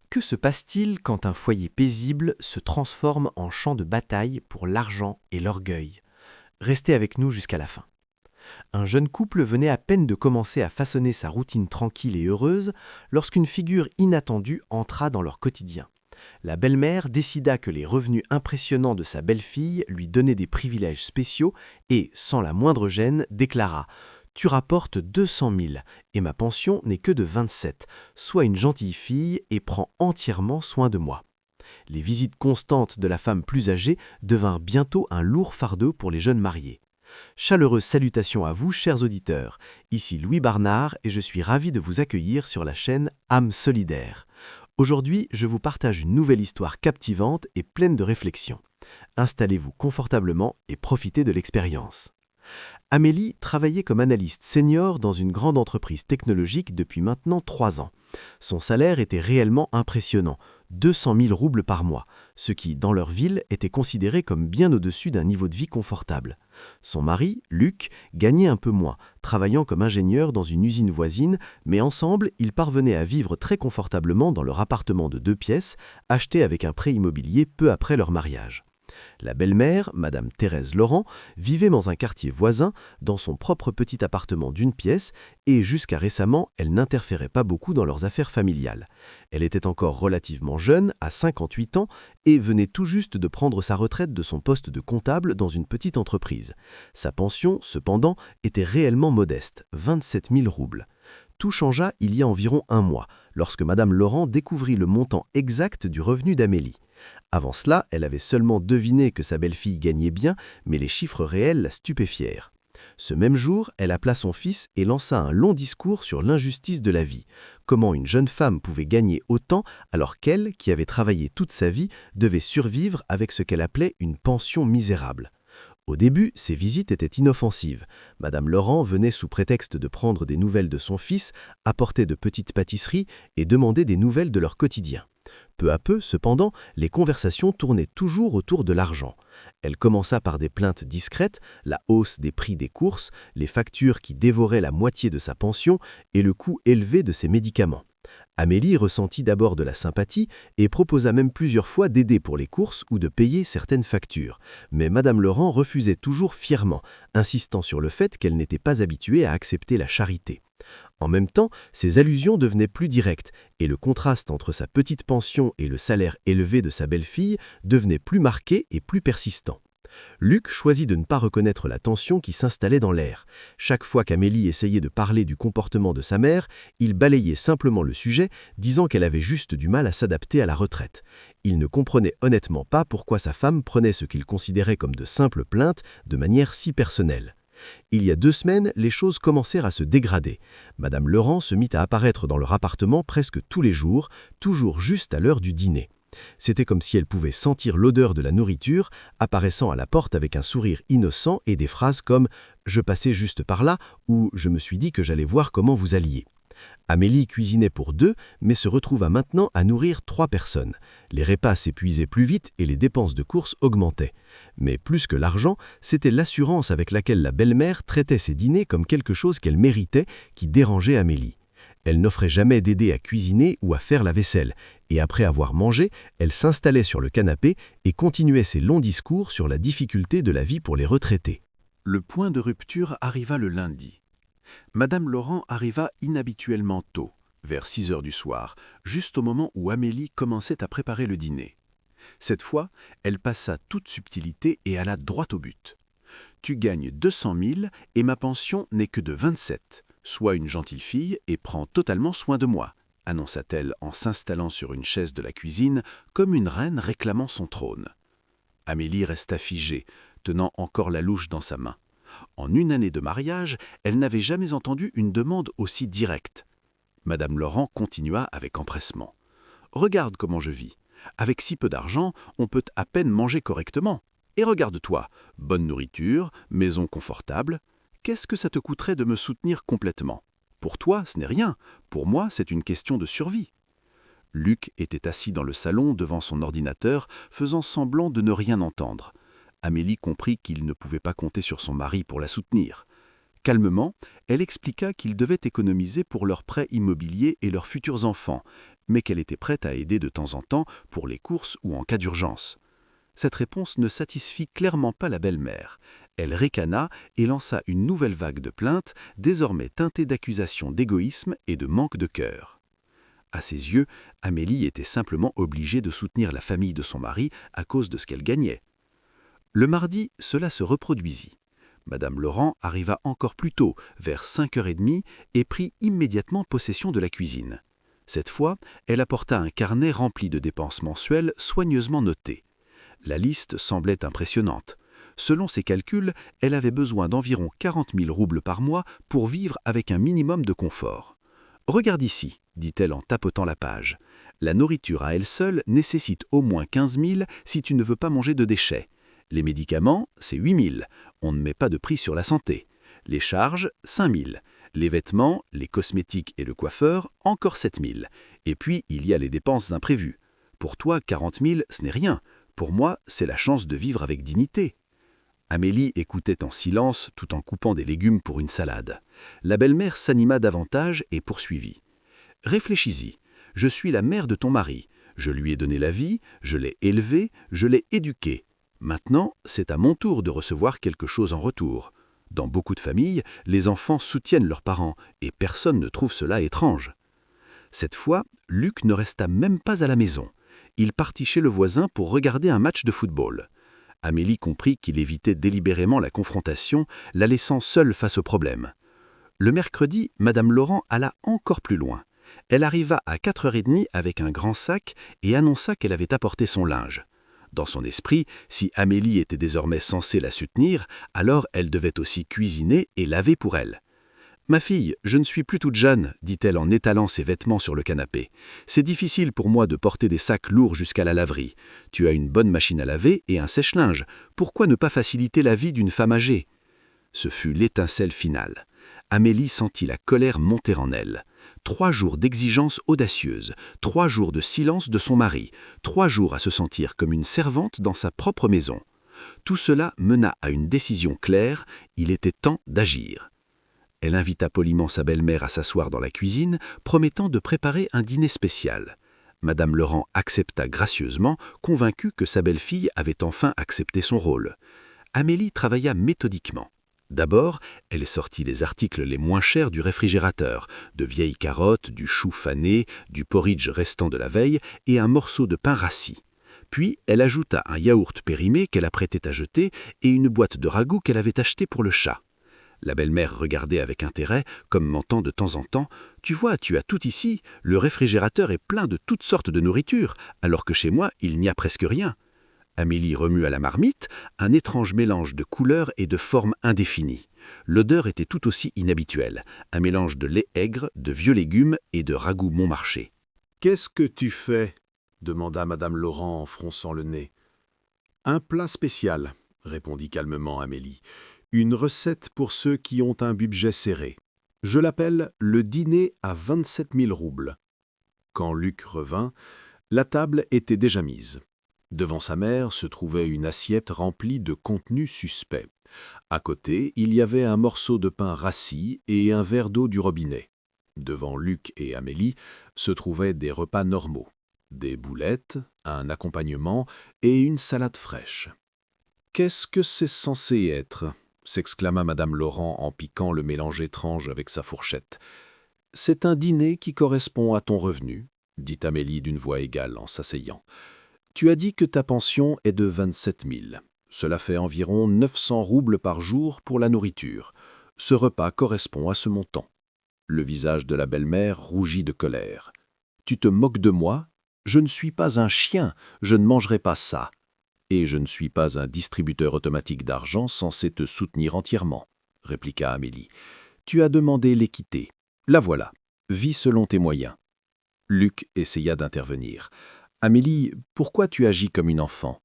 Que se passe-t-il quand un foyer paisible se transforme en champ de bataille pour l'argent et l'orgueil? Restez avec nous jusqu'à la fin. Un jeune couple venait à peine de commencer à façonner sa routine tranquille et heureuse lorsqu'une figure inattendue entra dans leur quotidien. La belle-mère décida que les revenus impressionnants de sa belle-fille lui donnaient des privilèges spéciaux et, sans la moindre gêne, déclara: Tu rapportes 200 000 et ma pension n'est que de 27. Sois une gentille fille et prends entièrement soin de moi. Les visites constantes de la femme plus âgée devinrent bientôt un lourd fardeau pour les jeunes mariés. Chaleureuse salutation à vous, chers auditeurs. Ici Louis Barnard et je suis ravi de vous accueillir sur la chaîne Âme Solidaire. Aujourd'hui, je vous partage une nouvelle histoire captivante et pleine de réflexion. Installez-vous confortablement et profitez de l'expérience. Amélie travaillait comme analyste senior dans une grande entreprise technologique depuis maintenant 3 ans. Son salaire était réellement impressionnant, 200 000 roubles par mois, ce qui, dans leur ville, était considéré comme bien au-dessus d'un niveau de vie confortable. Son mari, Luc, gagnait un peu moins, travaillant comme ingénieur dans une usine voisine, mais ensemble, ils parvenaient à vivre très confortablement dans leur appartement de 2 pièces, acheté avec un prêt immobilier peu après leur mariage. La belle-mère, Madame Thérèse Laurent, vivait dans un quartier voisin, dans son propre petit appartement d'1 pièce, et jusqu'à récemment, elle n'interférait pas beaucoup dans leurs affaires familiales. Elle était encore relativement jeune, à 58 ans, et venait tout juste de prendre sa retraite de son poste de comptable dans une petite entreprise. Sa pension, cependant, était réellement modeste, 27 000 roubles. Tout changea il y a environ 1 mois, lorsque Madame Laurent découvrit le montant exact du revenu d'Amélie. Avant cela, elle avait seulement deviné que sa belle-fille gagnait bien, mais les chiffres réels la stupéfièrent. Ce même jour, elle appela son fils et lança un long discours sur l'injustice de la vie. Comment une jeune femme pouvait gagner autant alors qu'elle, qui avait travaillé toute sa vie, devait survivre avec ce qu'elle appelait une pension misérable. Au début, ces visites étaient inoffensives. Madame Laurent venait sous prétexte de prendre des nouvelles de son fils, apporter de petites pâtisseries et demander des nouvelles de leur quotidien. Peu à peu, cependant, les conversations tournaient toujours autour de l'argent. Elle commença par des plaintes discrètes, la hausse des prix des courses, les factures qui dévoraient la moitié de sa pension et le coût élevé de ses médicaments. Amélie ressentit d'abord de la sympathie et proposa même plusieurs fois d'aider pour les courses ou de payer certaines factures. Mais Madame Laurent refusait toujours fièrement, insistant sur le fait qu'elle n'était pas habituée à accepter la charité. En même temps, ses allusions devenaient plus directes et le contraste entre sa petite pension et le salaire élevé de sa belle-fille devenait plus marqué et plus persistant. Luc choisit de ne pas reconnaître la tension qui s'installait dans l'air. Chaque fois qu'Amélie essayait de parler du comportement de sa mère, il balayait simplement le sujet, disant qu'elle avait juste du mal à s'adapter à la retraite. Il ne comprenait honnêtement pas pourquoi sa femme prenait ce qu'il considérait comme de simples plaintes de manière si personnelle. Il y a 2 semaines, les choses commencèrent à se dégrader. Madame Laurent se mit à apparaître dans leur appartement presque tous les jours, toujours juste à l'heure du dîner. C'était comme si elle pouvait sentir l'odeur de la nourriture, apparaissant à la porte avec un sourire innocent et des phrases comme « Je passais juste par là » ou « Je me suis dit que j'allais voir comment vous alliez ». Amélie cuisinait pour 2, mais se retrouva maintenant à nourrir 3 personnes. Les repas s'épuisaient plus vite et les dépenses de courses augmentaient. Mais plus que l'argent, c'était l'assurance avec laquelle la belle-mère traitait ses dîners comme quelque chose qu'elle méritait qui dérangeait Amélie. Elle n'offrait jamais d'aider à cuisiner ou à faire la vaisselle, et après avoir mangé, elle s'installait sur le canapé et continuait ses longs discours sur la difficulté de la vie pour les retraités. Le point de rupture arriva le lundi. Madame Laurent arriva inhabituellement tôt, vers 6 heures du soir, juste au moment où Amélie commençait à préparer le dîner. Cette fois, elle passa toute subtilité et alla droit au but. « Tu gagnes 200 000 et ma pension n'est que de 27. Sois une gentille fille et prends totalement soin de moi, » annonça-t-elle en s'installant sur une chaise de la cuisine comme une reine réclamant son trône. Amélie resta figée, tenant encore la louche dans sa main. En 1 année de mariage, elle n'avait jamais entendu une demande aussi directe. Madame Laurent continua avec empressement. « Regarde comment je vis. Avec si peu d'argent, on peut à peine manger correctement. Et regarde-toi, bonne nourriture, maison confortable. Qu'est-ce que ça te coûterait de me soutenir complètement? Pour toi, ce n'est rien. Pour moi, c'est une question de survie. » Luc était assis dans le salon devant son ordinateur, faisant semblant de ne rien entendre. Amélie comprit qu'il ne pouvait pas compter sur son mari pour la soutenir. Calmement, elle expliqua qu'ils devaient économiser pour leurs prêts immobiliers et leurs futurs enfants, mais qu'elle était prête à aider de temps en temps pour les courses ou en cas d'urgence. Cette réponse ne satisfit clairement pas la belle-mère. Elle ricana et lança une nouvelle vague de plaintes, désormais teintée d'accusations d'égoïsme et de manque de cœur. À ses yeux, Amélie était simplement obligée de soutenir la famille de son mari à cause de ce qu'elle gagnait. Le mardi, cela se reproduisit. Madame Laurent arriva encore plus tôt, vers 5h30, et prit immédiatement possession de la cuisine. Cette fois, elle apporta un carnet rempli de dépenses mensuelles soigneusement notées. La liste semblait impressionnante. Selon ses calculs, elle avait besoin d'environ 40 000 roubles par mois pour vivre avec un minimum de confort. « Regarde ici », dit-elle en tapotant la page. « La nourriture à elle seule nécessite au moins 15 000 si tu ne veux pas manger de déchets. Les médicaments, c'est 8 000. On ne met pas de prix sur la santé. Les charges, 5 000. Les vêtements, les cosmétiques et le coiffeur, encore 7 000. Et puis, il y a les dépenses imprévues. Pour toi, 40 000, ce n'est rien. Pour moi, c'est la chance de vivre avec dignité. » Amélie écoutait en silence tout en coupant des légumes pour une salade. La belle-mère s'anima davantage et poursuivit. « Réfléchis-y. Je suis la mère de ton mari. Je lui ai donné la vie, je l'ai élevé, je l'ai éduqué. Maintenant, c'est à mon tour de recevoir quelque chose en retour. Dans beaucoup de familles, les enfants soutiennent leurs parents et personne ne trouve cela étrange. » Cette fois, Luc ne resta même pas à la maison. Il partit chez le voisin pour regarder un match de football. Amélie comprit qu'il évitait délibérément la confrontation, la laissant seule face au problème. Le mercredi, Madame Laurent alla encore plus loin. Elle arriva à 4h30 avec un grand sac et annonça qu'elle avait apporté son linge. Dans son esprit, si Amélie était désormais censée la soutenir, alors elle devait aussi cuisiner et laver pour elle. « Ma fille, je ne suis plus toute jeune, dit-elle en étalant ses vêtements sur le canapé. C'est difficile pour moi de porter des sacs lourds jusqu'à la laverie. Tu as une bonne machine à laver et un sèche-linge. Pourquoi ne pas faciliter la vie d'une femme âgée ?» Ce fut l'étincelle finale. Amélie sentit la colère monter en elle. 3 jours d'exigence audacieuse, 3 jours de silence de son mari, 3 jours à se sentir comme une servante dans sa propre maison. Tout cela mena à une décision claire, il était temps d'agir. Elle invita poliment sa belle-mère à s'asseoir dans la cuisine, promettant de préparer un dîner spécial. Madame Laurent accepta gracieusement, convaincue que sa belle-fille avait enfin accepté son rôle. Amélie travailla méthodiquement. D'abord, elle sortit les articles les moins chers du réfrigérateur, de vieilles carottes, du chou fané, du porridge restant de la veille et un morceau de pain rassis. Puis, elle ajouta un yaourt périmé qu'elle apprêtait à jeter et une boîte de ragoût qu'elle avait achetée pour le chat. La belle-mère regardait avec intérêt, comme mentant de temps en temps. « Tu vois, tu as tout ici, le réfrigérateur est plein de toutes sortes de nourriture, alors que chez moi, il n'y a presque rien. » Amélie remua la marmite, un étrange mélange de couleurs et de formes indéfinies. L'odeur était tout aussi inhabituelle, un mélange de lait aigre, de vieux légumes et de ragoût Montmarché. « Qu'est-ce que tu fais ?» demanda Madame Laurent en fronçant le nez. « Un plat spécial, » répondit calmement Amélie. « Une recette pour ceux qui ont un budget serré. Je l'appelle le dîner à 27 000 roubles. » Quand Luc revint, la table était déjà mise. Devant sa mère se trouvait une assiette remplie de contenus suspects. À côté, il y avait un morceau de pain rassis et un verre d'eau du robinet. Devant Luc et Amélie se trouvaient des repas normaux, des boulettes, un accompagnement et une salade fraîche. « Qu'est-ce que c'est censé être ?» s'exclama Madame Laurent en piquant le mélange étrange avec sa fourchette. « C'est un dîner qui correspond à ton revenu, » dit Amélie d'une voix égale en s'asseyant. « Tu as dit que ta pension est de 27 000. Cela fait environ 900 roubles par jour pour la nourriture. Ce repas correspond à ce montant. » Le visage de la belle-mère rougit de colère. « Tu te moques de moi? Je ne suis pas un chien, je ne mangerai pas ça. Et je ne suis pas un distributeur automatique d'argent censé te soutenir entièrement, » répliqua Amélie. « Tu as demandé l'équité. La voilà. Vis selon tes moyens. » Luc essaya d'intervenir. « Amélie, pourquoi tu agis comme une enfant ?»«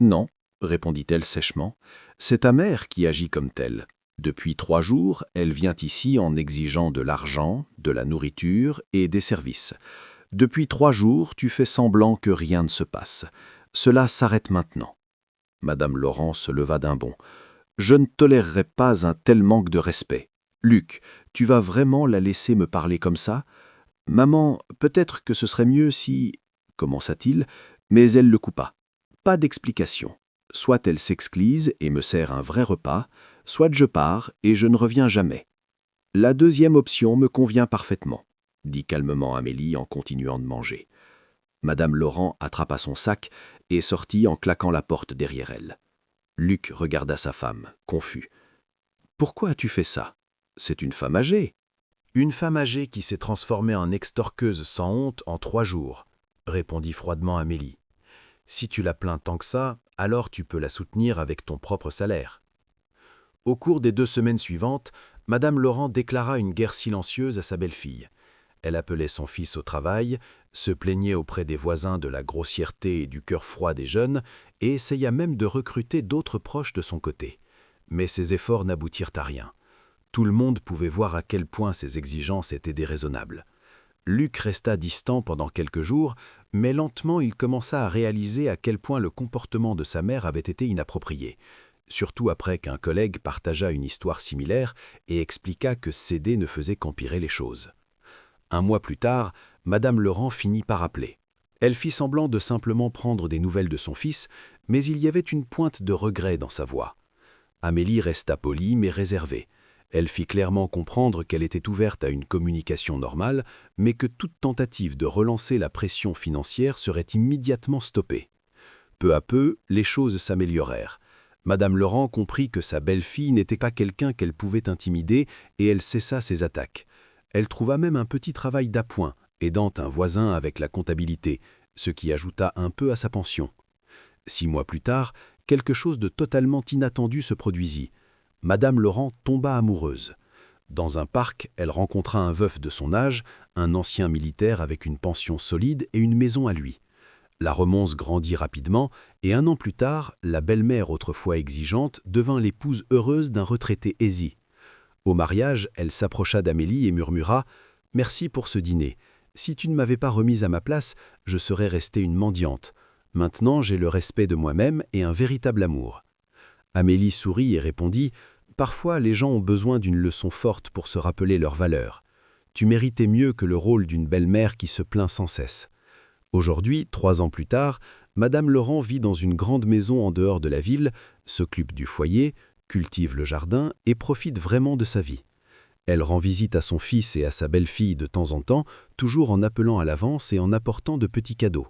Non, » répondit-elle sèchement. « C'est ta mère qui agit comme telle. Depuis 3 jours, elle vient ici en exigeant de l'argent, de la nourriture et des services. Depuis 3 jours, tu fais semblant que rien ne se passe. Cela s'arrête maintenant. » Madame Laurent se leva d'un bond. « Je ne tolérerai pas un tel manque de respect. Luc, tu vas vraiment la laisser me parler comme ça ? « Maman, peut-être que ce serait mieux si… » commença-t-il, mais elle le coupa. Pas d'explication. Soit elle s'exclise et me sert un vrai repas, soit je pars et je ne reviens jamais. La deuxième option me convient parfaitement, dit calmement Amélie en continuant de manger. Madame Laurent attrapa son sac et sortit en claquant la porte derrière elle. Luc regarda sa femme, confus. « Pourquoi as-tu fait ça? C'est une femme âgée. » « Une femme âgée qui s'est transformée en extorqueuse sans honte en 3 jours, répondit froidement Amélie. Si tu la plains tant que ça, alors tu peux la soutenir avec ton propre salaire. Au cours des 2 semaines suivantes, Madame Laurent déclara une guerre silencieuse à sa belle-fille. Elle appelait son fils au travail, se plaignait auprès des voisins de la grossièreté et du cœur froid des jeunes, et essaya même de recruter d'autres proches de son côté. Mais ses efforts n'aboutirent à rien. Tout le monde pouvait voir à quel point ses exigences étaient déraisonnables. Luc resta distant pendant quelques jours, mais lentement il commença à réaliser à quel point le comportement de sa mère avait été inapproprié, surtout après qu'un collègue partagea une histoire similaire et expliqua que céder ne faisait qu'empirer les choses. 1 mois plus tard, Madame Laurent finit par appeler. Elle fit semblant de simplement prendre des nouvelles de son fils, mais il y avait une pointe de regret dans sa voix. Amélie resta polie mais réservée. Elle fit clairement comprendre qu'elle était ouverte à une communication normale, mais que toute tentative de relancer la pression financière serait immédiatement stoppée. Peu à peu, les choses s'améliorèrent. Madame Laurent comprit que sa belle-fille n'était pas quelqu'un qu'elle pouvait intimider et elle cessa ses attaques. Elle trouva même un petit travail d'appoint, aidant un voisin avec la comptabilité, ce qui ajouta un peu à sa pension. 6 mois plus tard, quelque chose de totalement inattendu se produisit. Madame Laurent tomba amoureuse. Dans un parc, elle rencontra un veuf de son âge, un ancien militaire avec une pension solide et une maison à lui. La romance grandit rapidement et 1 an plus tard, la belle-mère autrefois exigeante devint l'épouse heureuse d'un retraité aisé. Au mariage, elle s'approcha d'Amélie et murmura « Merci pour ce dîner. Si tu ne m'avais pas remise à ma place, je serais restée une mendiante. Maintenant, j'ai le respect de moi-même et un véritable amour. » Amélie sourit et répondit « Parfois, les gens ont besoin d'une leçon forte pour se rappeler leurs valeurs. Tu méritais mieux que le rôle d'une belle-mère qui se plaint sans cesse. » Aujourd'hui, 3 ans plus tard, Madame Laurent vit dans une grande maison en dehors de la ville, s'occupe du foyer, cultive le jardin et profite vraiment de sa vie. Elle rend visite à son fils et à sa belle-fille de temps en temps, toujours en appelant à l'avance et en apportant de petits cadeaux.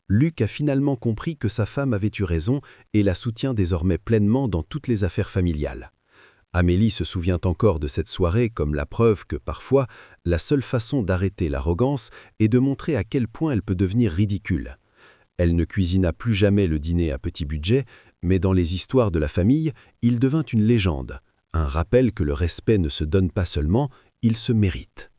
Luc a finalement compris que sa femme avait eu raison et la soutient désormais pleinement dans toutes les affaires familiales. Amélie se souvient encore de cette soirée comme la preuve que parfois, la seule façon d'arrêter l'arrogance est de montrer à quel point elle peut devenir ridicule. Elle ne cuisina plus jamais le dîner à petit budget, mais dans les histoires de la famille, il devint une légende, un rappel que le respect ne se donne pas seulement, il se mérite.